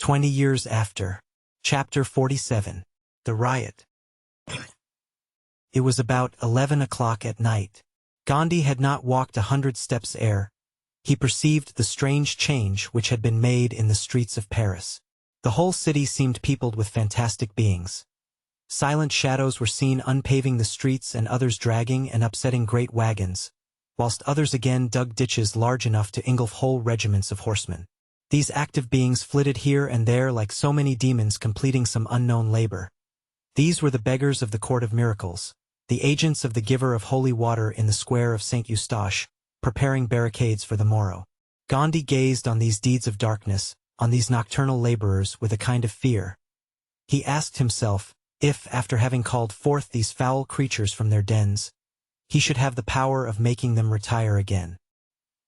20 years after. Chapter 47. The Riot. It was about 11 o'clock at night. Gandhi had not walked 100 steps ere he perceived the strange change which had been made in the streets of Paris. The whole city seemed peopled with fantastic beings. Silent shadows were seen unpaving the streets and others dragging and upsetting great wagons, whilst others again dug ditches large enough to engulf whole regiments of horsemen. These active beings flitted here and there like so many demons completing some unknown labor. These were the beggars of the Court of Miracles, the agents of the giver of holy water in the square of St. Eustache, preparing barricades for the morrow. Gandhi gazed on these deeds of darkness, on these nocturnal laborers with a kind of fear. He asked himself, if, after having called forth these foul creatures from their dens, he should have the power of making them retire again.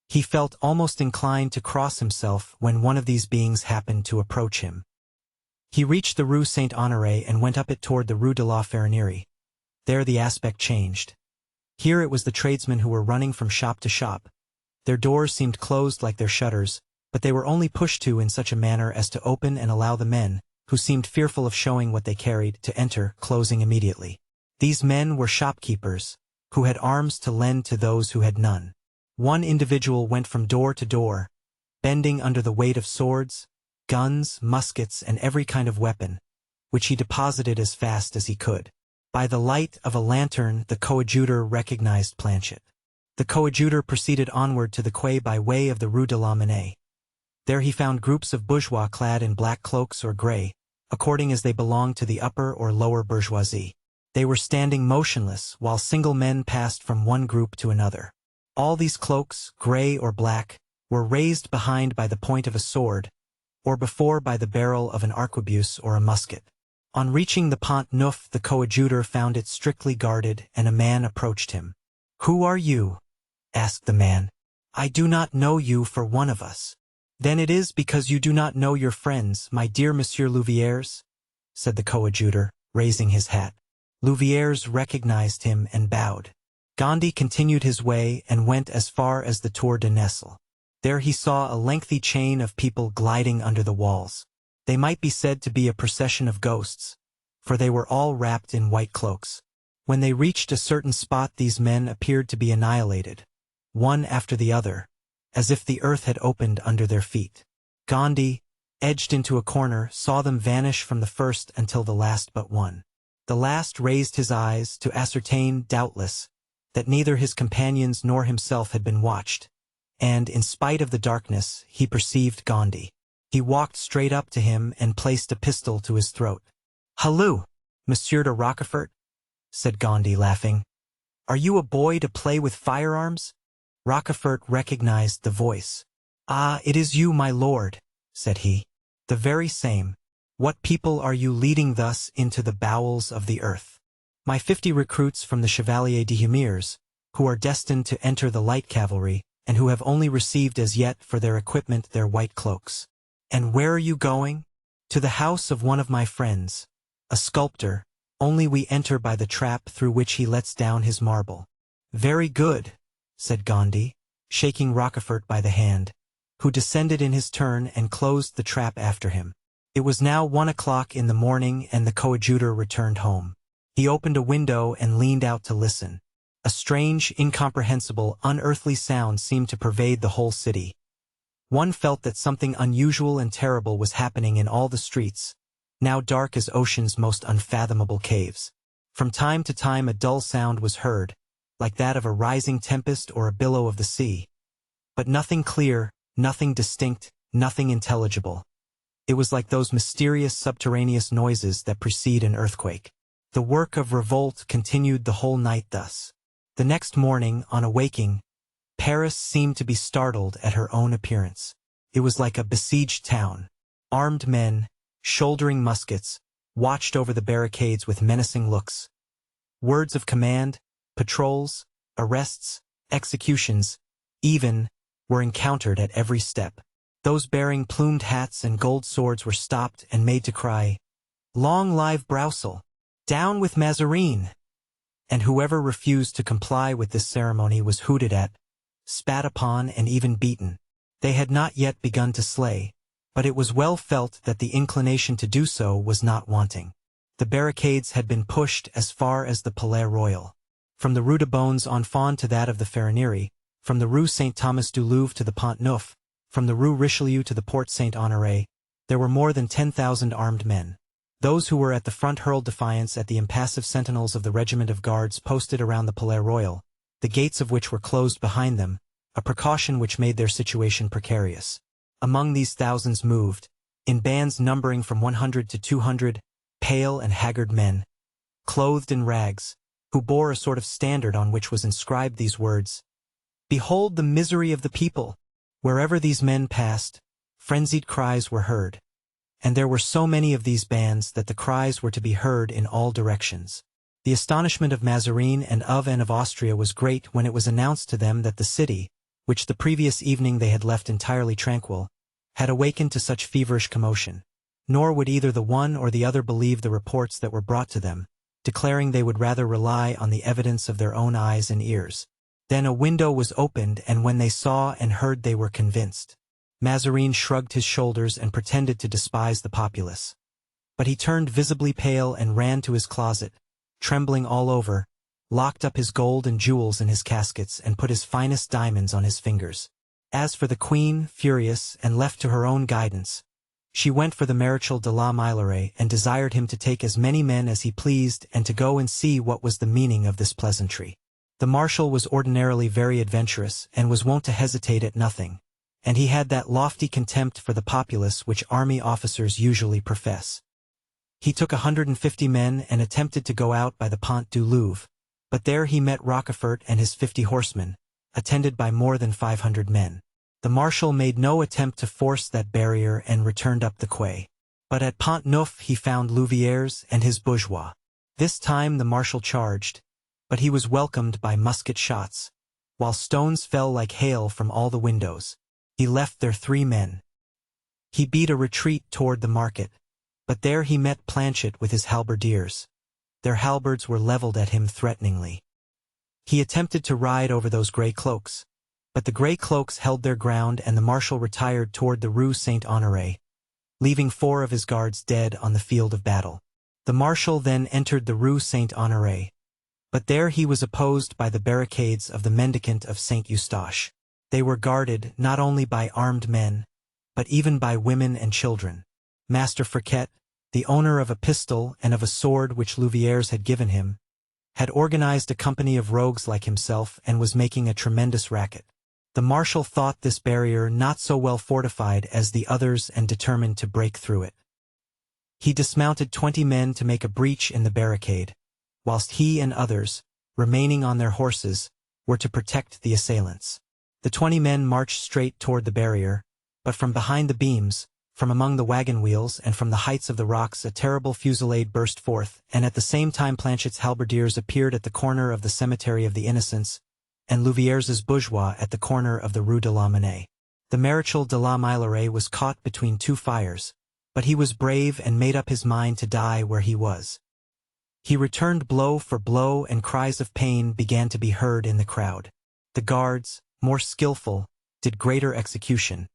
He felt almost inclined to cross himself when one of these beings happened to approach him. He reached the Rue Saint-Honoré and went up it toward the Rue de la Ferronnerie. There the aspect changed. Here it was the tradesmen who were running from shop to shop. Their doors seemed closed like their shutters, but they were only pushed to in such a manner as to open and allow the men, who seemed fearful of showing what they carried, to enter, closing immediately. These men were shopkeepers, who had arms to lend to those who had none. One individual went from door to door, bending under the weight of swords, guns, muskets, and every kind of weapon, which he deposited as fast as he could. By the light of a lantern the coadjutor recognized Planchet. The coadjutor proceeded onward to the quay by way of the Rue de la Monnaie. There he found groups of bourgeois clad in black cloaks or gray, according as they belonged to the upper or lower bourgeoisie. They were standing motionless while single men passed from one group to another. All these cloaks, gray or black, were raised behind by the point of a sword, or before by the barrel of an arquebuse or a musket. On reaching the Pont Neuf the coadjutor found it strictly guarded, and a man approached him. "Who are you?" asked the man. "I do not know you for one of us." "Then it is because you do not know your friends, my dear Monsieur Louviers," said the coadjutor, raising his hat. Louviers recognized him and bowed. Gandhi continued his way and went as far as the Tour de Nesle. There he saw a lengthy chain of people gliding under the walls. They might be said to be a procession of ghosts, for they were all wrapped in white cloaks. When they reached a certain spot these men appeared to be annihilated, one after the other, as if the earth had opened under their feet. Gandhi, edged into a corner, saw them vanish from the first until the last but one. The last raised his eyes to ascertain, doubtless, that neither his companions nor himself had been watched, and, in spite of the darkness, he perceived Gandhi. He walked straight up to him and placed a pistol to his throat. "Halloo, Monsieur de Rochefort," said Gandhi, laughing. "Are you a boy to play with firearms?" Rochefort recognized the voice. "Ah, it is you, my lord," said he. "The very same. What people are you leading thus into the bowels of the earth?" "My 50 recruits from the Chevalier de Humieres, who are destined to enter the light cavalry, and who have only received as yet for their equipment their white cloaks." "And where are you going?" "To the house of one of my friends, a sculptor, only we enter by the trap through which he lets down his marble." "Very good," said Gandhi, shaking Rochefort by the hand, who descended in his turn and closed the trap after him. It was now 1 o'clock in the morning and the coadjutor returned home. He opened a window and leaned out to listen. A strange, incomprehensible, unearthly sound seemed to pervade the whole city. One felt that something unusual and terrible was happening in all the streets, now dark as ocean's most unfathomable caves. From time to time a dull sound was heard, like that of a rising tempest or a billow of the sea. But nothing clear, nothing distinct, nothing intelligible. It was like those mysterious subterraneous noises that precede an earthquake. The work of revolt continued the whole night thus. The next morning, on awaking, Paris seemed to be startled at her own appearance. It was like a besieged town. Armed men, shouldering muskets, watched over the barricades with menacing looks. Words of command, patrols, arrests, executions, even, were encountered at every step. Those bearing plumed hats and gold swords were stopped and made to cry, "Long live Broussel! Down with Mazarin!" And whoever refused to comply with this ceremony was hooted at, spat upon, and even beaten. They had not yet begun to slay, but it was well felt that the inclination to do so was not wanting. The barricades had been pushed as far as the Palais Royal. From the Rue de Bons Enfants to that of the Ferronnerie, from the Rue Saint-Thomas du Louvre to the Pont Neuf, from the Rue Richelieu to the Porte Saint-Honoré, there were more than 10,000 armed men. Those who were at the front hurled defiance at the impassive sentinels of the regiment of guards posted around the Palais Royal, the gates of which were closed behind them, a precaution which made their situation precarious. Among these thousands moved, in bands numbering from 100 to 200, pale and haggard men, clothed in rags, who bore a sort of standard on which was inscribed these words, "Behold the misery of the people." Wherever these men passed, frenzied cries were heard, and there were so many of these bands that the cries were to be heard in all directions. The astonishment of Mazarin and of Anne of Austria was great when it was announced to them that the city, which the previous evening they had left entirely tranquil, had awakened to such feverish commotion. Nor would either the one or the other believe the reports that were brought to them, declaring they would rather rely on the evidence of their own eyes and ears. Then a window was opened, and when they saw and heard they were convinced. Mazarin shrugged his shoulders and pretended to despise the populace. But he turned visibly pale and ran to his closet, trembling all over, locked up his gold and jewels in his caskets and put his finest diamonds on his fingers. As for the queen, furious and left to her own guidance, she went for the Marechal de la Meilleraie and desired him to take as many men as he pleased and to go and see what was the meaning of this pleasantry. The marshal was ordinarily very adventurous and was wont to hesitate at nothing, and he had that lofty contempt for the populace which army officers usually profess. He took 150 men and attempted to go out by the Pont du Louvre, but there he met Rochefort and his 50 horsemen, attended by more than 500 men. The marshal made no attempt to force that barrier and returned up the quay. But at Pont Neuf he found Louviers and his bourgeois. This time the marshal charged, but he was welcomed by musket shots, while stones fell like hail from all the windows. He left there 3 men. He beat a retreat toward the market, but there he met Planchet with his halberdiers. Their halberds were leveled at him threateningly. He attempted to ride over those grey cloaks, but the grey cloaks held their ground and the marshal retired toward the Rue Saint-Honoré, leaving 4 of his guards dead on the field of battle. The marshal then entered the Rue Saint-Honoré, but there he was opposed by the barricades of the Mendicant of Saint-Eustache. They were guarded not only by armed men, but even by women and children. Master Fouquet, the owner of a pistol and of a sword which Louviers had given him, had organized a company of rogues like himself and was making a tremendous racket. The marshal thought this barrier not so well fortified as the others and determined to break through it. He dismounted 20 men to make a breach in the barricade, whilst he and others, remaining on their horses, were to protect the assailants. The 20 men marched straight toward the barrier, but from behind the beams, from among the wagon wheels and from the heights of the rocks a terrible fusillade burst forth, and at the same time Planchet's halberdiers appeared at the corner of the Cemetery of the Innocents, and Louviers's bourgeois at the corner of the Rue de la Monnaie. The Marechal de la Meilleraie was caught between 2 fires, but he was brave and made up his mind to die where he was. He returned blow for blow and cries of pain began to be heard in the crowd. The guards, more skillful, did greater execution,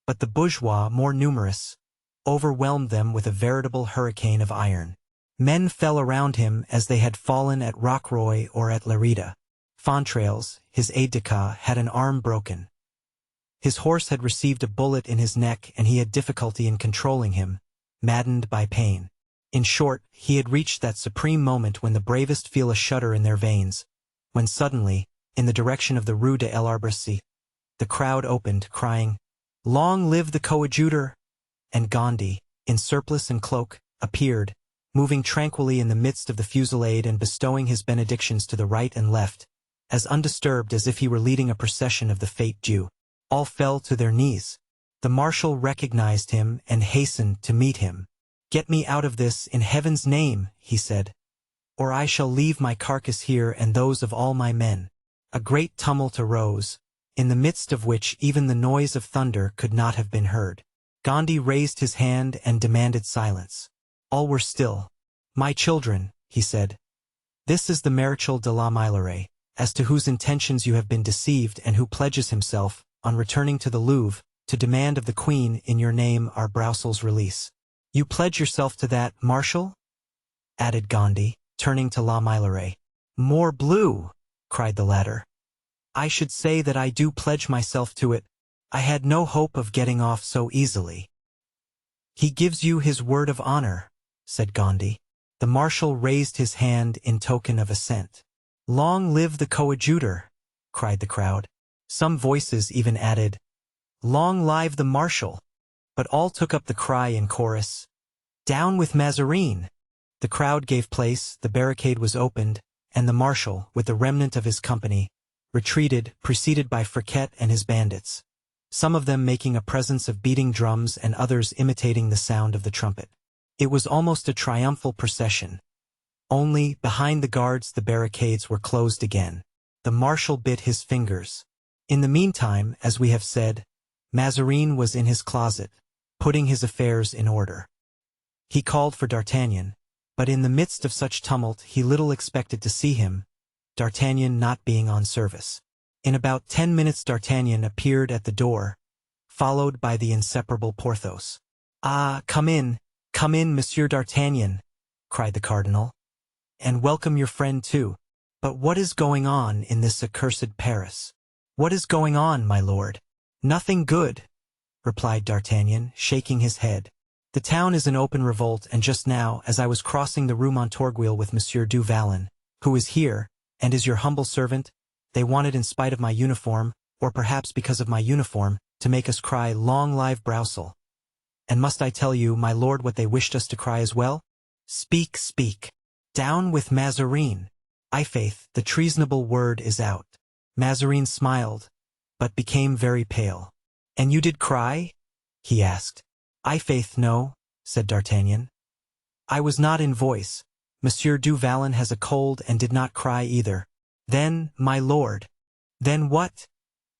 but the bourgeois, more numerous, overwhelmed them with a veritable hurricane of iron. Men fell around him as they had fallen at Rocroi or at Lerida. Fontrailles, his aide-de-camp, had an arm broken. His horse had received a bullet in his neck and he had difficulty in controlling him, maddened by pain. In short, he had reached that supreme moment when the bravest feel a shudder in their veins, when suddenly, in the direction of the Rue de l'Arbre, the crowd opened, crying, "Long live the coadjutor!" And Gondy, in surplice and cloak, appeared, moving tranquilly in the midst of the fusillade and bestowing his benedictions to the right and left, as undisturbed as if he were leading a procession of the Fête Dieu. All fell to their knees. The marshal recognized him and hastened to meet him. "Get me out of this, in heaven's name," he said, "or I shall leave my carcass here and those of all my men." A great tumult arose, in the midst of which even the noise of thunder could not have been heard. Gondy raised his hand and demanded silence. All were still. "My children," he said, "this is the Marechal de la Meilleraie, as to whose intentions you have been deceived and who pledges himself, on returning to the Louvre, to demand of the Queen in your name our Brousel's release. You pledge yourself to that, Marshal? Added Gondy, turning to La Meilleraie. Morbleu! Cried the latter. I should say that I do pledge myself to it. I had no hope of getting off so easily. He gives you his word of honor, said Gondy. The Marshal raised his hand in token of assent. Long live the coadjutor, cried the crowd. Some voices even added, Long live the Marshal! But all took up the cry in chorus, Down with Mazarin! The crowd gave place, the barricade was opened, and the Marshal, with the remnant of his company, retreated, preceded by Friquet and his bandits, some of them making a presence of beating drums and others imitating the sound of the trumpet. It was almost a triumphal procession. Only, behind the guards the barricades were closed again. The Marshal bit his fingers. In the meantime, as we have said, Mazarin was in his closet, putting his affairs in order. He called for D'Artagnan, but in the midst of such tumult he little expected to see him, D'Artagnan not being on service. In about 10 minutes D'Artagnan appeared at the door, followed by the inseparable Porthos. Ah, come in, Monsieur D'Artagnan, cried the cardinal. And welcome your friend too. But what is going on in this accursed Paris? What is going on, my lord? Nothing good, replied D'Artagnan, shaking his head. The town is in open revolt, and just now, as I was crossing the Rue Montorgueil with Monsieur du Vallon, who is here, and is your humble servant, they wanted, in spite of my uniform, or perhaps because of my uniform, to make us cry, Long live Broussel. And must I tell you, my lord, what they wished us to cry as well? Speak, speak. Down with Mazarin. I' faith, the treasonable word is out. Mazarin smiled, but became very pale. And you did cry? He asked. I' faith, no, said D'Artagnan. I was not in voice. Monsieur du Vallon has a cold and did not cry either. Then, my lord. Then what?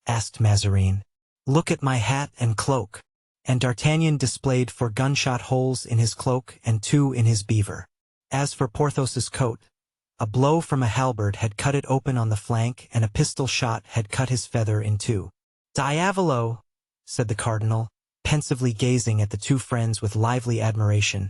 Asked Mazarin. Look at my hat and cloak. And D'Artagnan displayed 4 gunshot holes in his cloak and 2 in his beaver. As for Porthos's coat, a blow from a halberd had cut it open on the flank, and a pistol shot had cut his feather in 2. Diavolo, said the cardinal, pensively gazing at the 2 friends with lively admiration.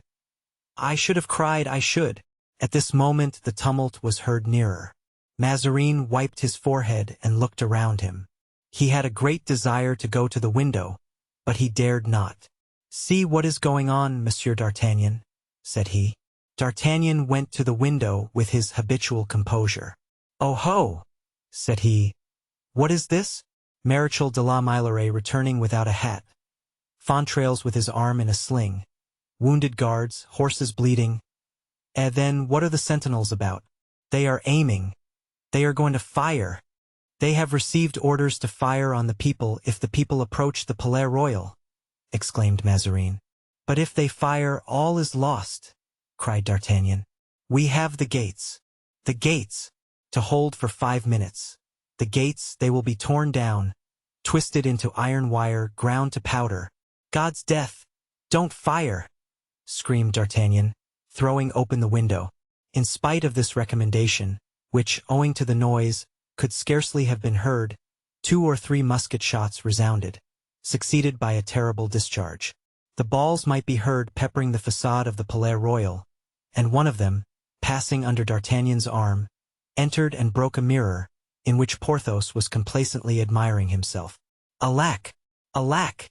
I should have cried, I should. At this moment the tumult was heard nearer. Mazarin wiped his forehead and looked around him. He had a great desire to go to the window, but he dared not. See what is going on, Monsieur D'Artagnan, said he. D'Artagnan went to the window with his habitual composure. Oh ho, said he. What is this? Marechal de la Meilleraie returning without a hat. Fontrailles with his arm in a sling. Wounded guards, horses bleeding. And then what are the sentinels about? They are aiming. They are going to fire. They have received orders to fire on the people if the people approach the Palais Royal, exclaimed Mazarin. But if they fire, all is lost, cried D'Artagnan. We have the gates. The gates, to hold for 5 minutes. The gates, they will be torn down, twisted into iron wire, ground to powder. God's death! Don't fire! Screamed D'Artagnan, throwing open the window. In spite of this recommendation, which, owing to the noise, could scarcely have been heard, 2 or 3 musket shots resounded, succeeded by a terrible discharge. The balls might be heard peppering the façade of the Palais Royal, and one of them, passing under D'Artagnan's arm, entered and broke a mirror, in which Porthos was complacently admiring himself. Alack! Alack!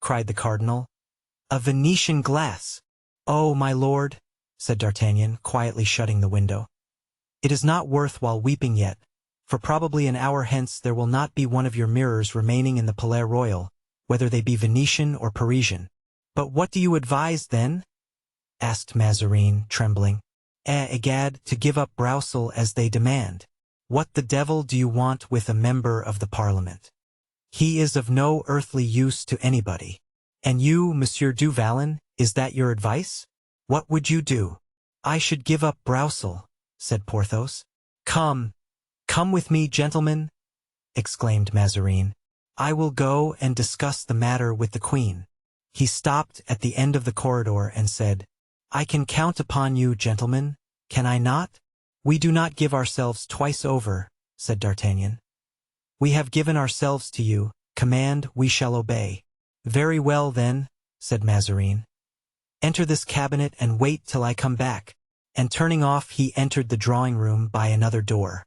Cried the cardinal. A Venetian glass! Oh, my lord, said D'Artagnan, quietly shutting the window. It is not worth while weeping yet, for probably an hour hence there will not be one of your mirrors remaining in the Palais Royal, whether they be Venetian or Parisian. But what do you advise, then? Asked Mazarin, trembling. Egad, to give up Broussel as they demand. What the devil do you want with a member of the Parliament? He is of no earthly use to anybody. And you, Monsieur du Vallon, is that your advice? What would you do? I should give up Broussel, said Porthos. Come with me, gentlemen, exclaimed Mazarin. I will go and discuss the matter with the Queen. He stopped at the end of the corridor and said, I can count upon you, gentlemen, can I not? We do not give ourselves twice over, said D'Artagnan. We have given ourselves to you, command, we shall obey. Very well then, said Mazarin. Enter this cabinet and wait till I come back. And turning off, he entered the drawing-room by another door.